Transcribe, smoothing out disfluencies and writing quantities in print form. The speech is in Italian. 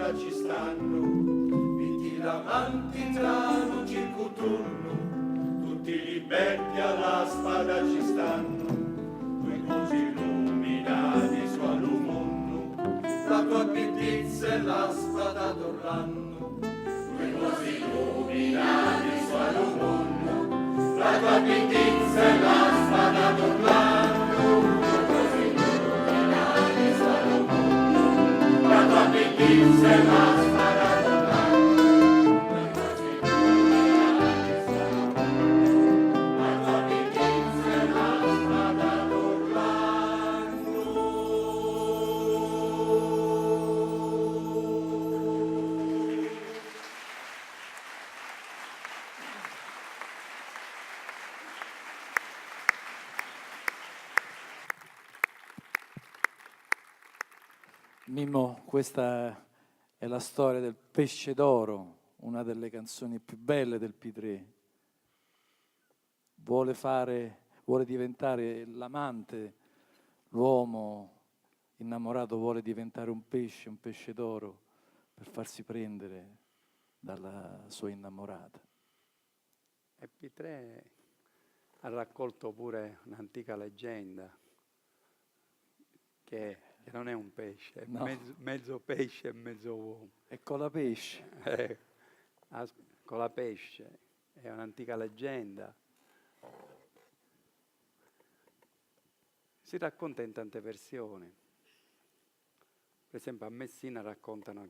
spada ci stanno, viti lamanti tra un circuturno, tutti liberti alla spada ci stanno, due cose illuminati su all'umondo, la tua pittizza e la spada d'Orlando. Due cose illuminati su all'umondo, la tua pittizza e la spada d'Orlando. La tua bellezza è la spada d'Orlando, la tua bellezza è la spada d'Orlando. Mimmo, questa è la storia del Pesce d'Oro, una delle canzoni più belle del P3. Vuole diventare l'amante, l'uomo innamorato vuole diventare un pesce d'oro per farsi prendere dalla sua innamorata. E P3 ha raccolto pure un'antica leggenda che non è un pesce, è No. mezzo pesce e mezzo uomo. E con la pesce. Con la pesce, è un'antica leggenda. Si racconta in tante versioni. Per esempio a Messina raccontano